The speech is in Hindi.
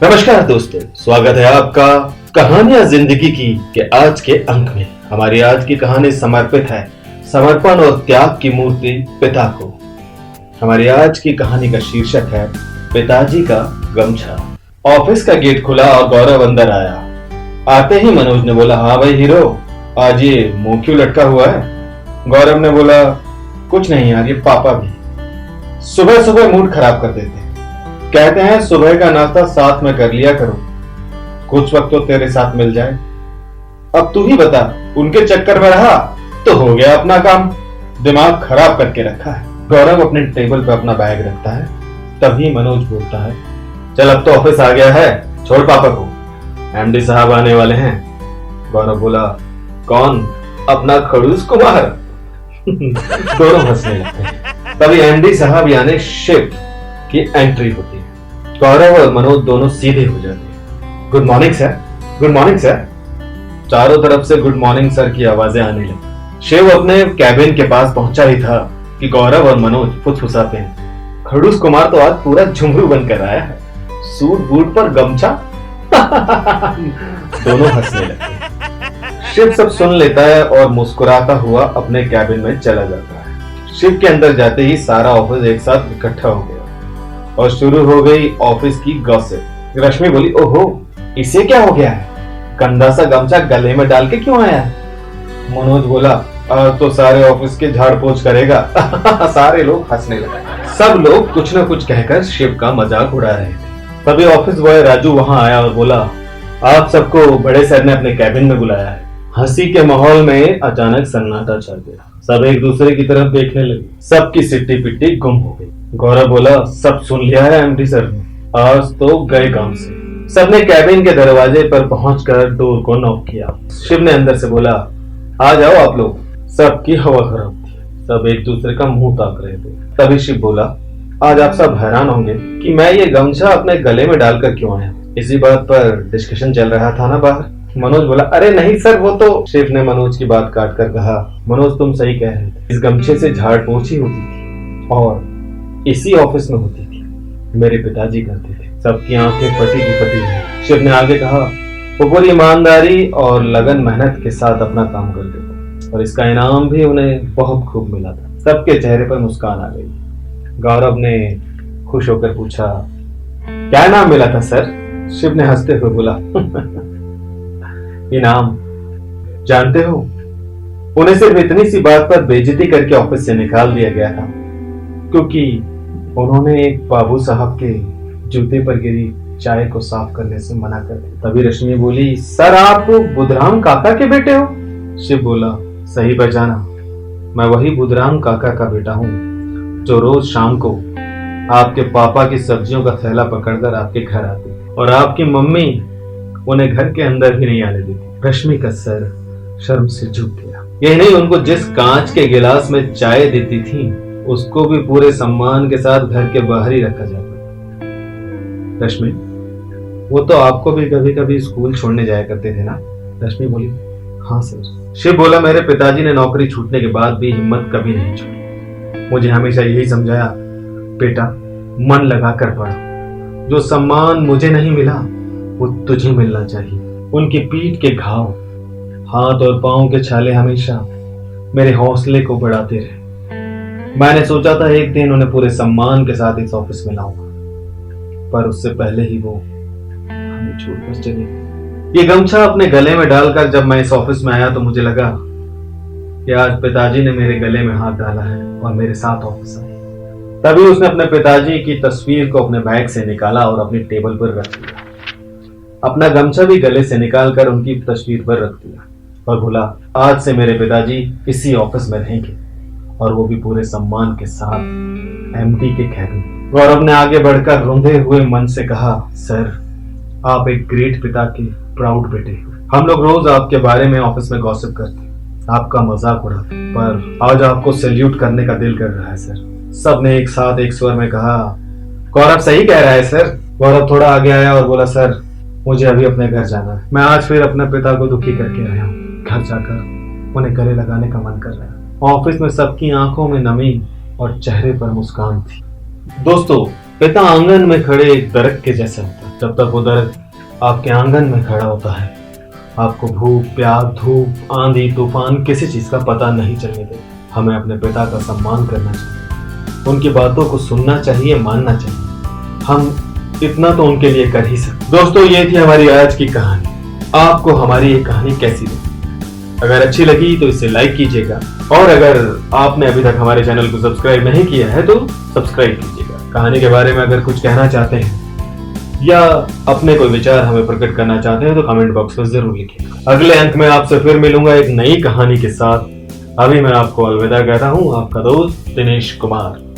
नमस्कार दोस्तों, स्वागत है आपका कहानियां जिंदगी की के आज के अंक में। हमारी आज की कहानी समर्पित है समर्पण और त्याग की मूर्ति पिता को। हमारी आज की कहानी का शीर्षक है पिताजी का गमछा। ऑफिस का गेट खुला और गौरव अंदर आया। आते ही मनोज ने बोला, हाँ भाई हीरो, आज ये मुंह क्यों लटका हुआ है? गौरव ने बोला, कुछ नहीं यार, ये पापा भी सुबह सुबह मूड खराब कर देते हैं। कहते हैं सुबह का नाश्ता साथ में कर लिया करो, कुछ वक्त तो तेरे साथ मिल जाए। अब तू ही बता, उनके चक्कर में रहा तो हो गया अपना काम, दिमाग खराब करके रखा है। गौरव अपने टेबल पर अपना बैग रखता है, तभी मनोज बोलता है, चल अब तो ऑफिस आ गया है, छोड़ पापा को, एमडी साहब आने वाले हैं। गौरव बोला, कौन? अपना खड़ूस कुमार। दोनों हंसने लगते हैं। तभी एमडी साहब यानी शिव की एंट्री होती है। गौरव और मनोज दोनों सीधे हो जाते हैं। Good morning sir, good morning sir. चारों तरफ से गुड मॉर्निंग सर की आवाजें आने लगी। शिव अपने कैबिन के पास पहुंचा ही था कि गौरव और मनोज फुसफुसाते हैं, खड़ूस कुमार तो आज पूरा झुमरू बनकर आया है, सूट बूट पर गमछा। दोनों हंसने लगते हैं। शिव सब सुन लेता है और मुस्कुराता हुआ अपने कैबिन में चला जाता है। शिव के अंदर जाते ही सारा ऑफिस एक साथ इकट्ठा हो गया और शुरू हो गई ऑफिस की गॉसिप। रश्मि बोली, ओहो, इसे क्या हो गया है? गंदा सा गमछा गले में डाल के क्यों आया है? मनोज बोला, तो सारे ऑफिस के झाड़ पोंछ करेगा। सारे लोग हंसने लगे। सब लोग कुछ न कुछ कहकर शिव का मजाक उड़ा रहे थे। तभी ऑफिस बॉय राजू वहां आया और बोला, आप सबको बड़े सर ने अपने कैबिन में बुलाया है। हंसी के माहौल में अचानक सन्नाटा छा गया। सब एक दूसरे की तरफ देखने लगे। सबकी सिट्टी पिट्टी गुम हो गई। गौरव बोला, सब सुन लिया है एमडी सर ने, आज तो गए काम से। सबने कैबिन के दरवाजे पर पहुंचकर डोर को नॉक किया। शिव ने अंदर से बोला, आ जाओ आप लोग। सबकी हवा खराब थी, सब एक दूसरे का मुंह ताक रहे थे। तभी शिव बोला, आज आप सब हैरान होंगे कि मैं ये गमछा अपने गले में डालकर क्यों आया। इसी बात पर डिस्कशन चल रहा था ना बाहर। मनोज बोला, अरे नहीं सर, वो तो। शिव ने मनोज की बात काट कर कहा, मनोज तुम सही कह रहे थे, इस गमछे से झाड़ पोंछ ही होती थी और इसी ऑफिस में होती थी। मेरे पिताजी करते थे। सबकी आंखें फटी की फटी है। शिव ने आगे कहा, वो पूरी ईमानदारी और लगन मेहनत के साथ अपना काम करते थे और इसका इनाम भी उन्हें बहुत खूब मिला था। सबके चेहरे पर मुस्कान आ गई। गौरव ने खुश होकर पूछा, क्या इनाम मिला था सर? शिव ने हंसते हुए बोला, इनाम जानते हो, उन्हें सिर्फ इतनी सी बात पर बेइज्जती करके ऑफिस से निकाल दिया गया था क्योंकि उन्होंने एक बाबू साहब के जूते पर गिरी चाय को साफ करने से मना कर दिया। तभी रश्मि बोली, सर आप बुधराम काका के बेटे हो? शिव बोला, सही पहचाना, मैं वही बुधराम काका का बेटा हूँ जो रोज शाम को आपके पापा की सब्जियों का थैला पकड़कर आपके घर आती और आपकी मम्मी उन्हें घर के अंदर भी नहीं आने देती। रश्मि का सर शर्म से झुक गया। यही नहीं, उनको जिस कांच के गिलास में चाय देती थी उसको भी पूरे सम्मान के साथ घर के बाहर ही रखा जाता। रश्मि, वो तो आपको भी कभी कभी स्कूल छोड़ने जाया करते थे ना? रश्मि बोली, हाँ सर। शिव बोला, मेरे पिताजी ने नौकरी छूटने के बाद भी हिम्मत कभी नहीं छोड़ी। मुझे हमेशा यही समझाया, बेटा मन लगा कर पढ़ो, जो सम्मान मुझे नहीं मिला वो तुझे मिलना चाहिए। उनकी पीठ के घाव, हाथ और पांव के छाले हमेशा मेरे हौसले को बढ़ाते रहे। मैंने सोचा था एक दिन उन्हें पूरे सम्मान के साथ इस ऑफिस में लाऊंगा, पर उससे पहले ही वो हमें छोड़कर चले गए। ये गमछा अपने गले में डालकर जब मैं इस ऑफिस में आया तो मुझे लगा कि आज पिताजी ने मेरे गले में हाथ डाला है और मेरे साथ ऑफिस आए। तभी उसने अपने पिताजी की तस्वीर को अपने बैग से निकाला और अपनी टेबल पर रख दिया। अपना गमछा भी गले से निकालकर उनकी तस्वीर पर रख दिया और बोला, आज से मेरे पिताजी इसी ऑफिस में रहेंगे और वो भी पूरे सम्मान के साथ एमडी के कैबिन। गौरव ने आगे बढ़कर रोंदे हुए मन से कहा, सर आप एक ग्रेट पिता के प्राउड बेटे हो। हम लोग रोज आपके बारे में ऑफिस में गॉसिप करते, आपका मजाक उड़ाते, पर आज आपको सैल्यूट करने का दिल कर रहा है सर। सबने एक साथ एक स्वर में कहा, गौरव सही कह रहा है सर। गौरव थोड़ा आगे आया और बोला, सर मुझे अभी अपने घर जाना है। मैं आज फिर अपने पिता को दुखी करके आया हूँ। घर जाकर उन्हें गले लगाने का मन कर रहा है। ऑफिस में सबकी आंखों में नमी और चेहरे पर मुस्कान थी। दोस्तों, पिता आंगन में खड़े एक दरख्त के जैसा होता है। जब तक वो दरख्त आपके आंगन में खड़ा होता है, आपको भूख, प्यास, धूप, आंधी, तूफान किसी चीज का पता नहीं चलने दे। हमें अपने पिता का सम्मान करना चाहिए, उनकी बातों को सुनना चाहिए, मानना चाहिए। हम इतना तो उनके लिए कर ही सकते। दोस्तों, ये थी हमारी आज की कहानी। आपको हमारी ये कहानी कैसी लगी? अगर अच्छी लगी तो इसे लाइक कीजिएगा, और अगर आपने अभी तक हमारे चैनल को सब्सक्राइब नहीं किया है तो सब्सक्राइब कीजिएगा। कहानी के बारे में अगर कुछ कहना चाहते हैं या अपने कोई विचार हमें प्रकट करना चाहते हैं तो कमेंट बॉक्स में जरूर लिखिएगा। अगले अंक में आपसे फिर मिलूंगा एक नई कहानी के साथ। अभी मैं आपको अलविदा कहता हूँ, आपका दोस्त दिनेश कुमार।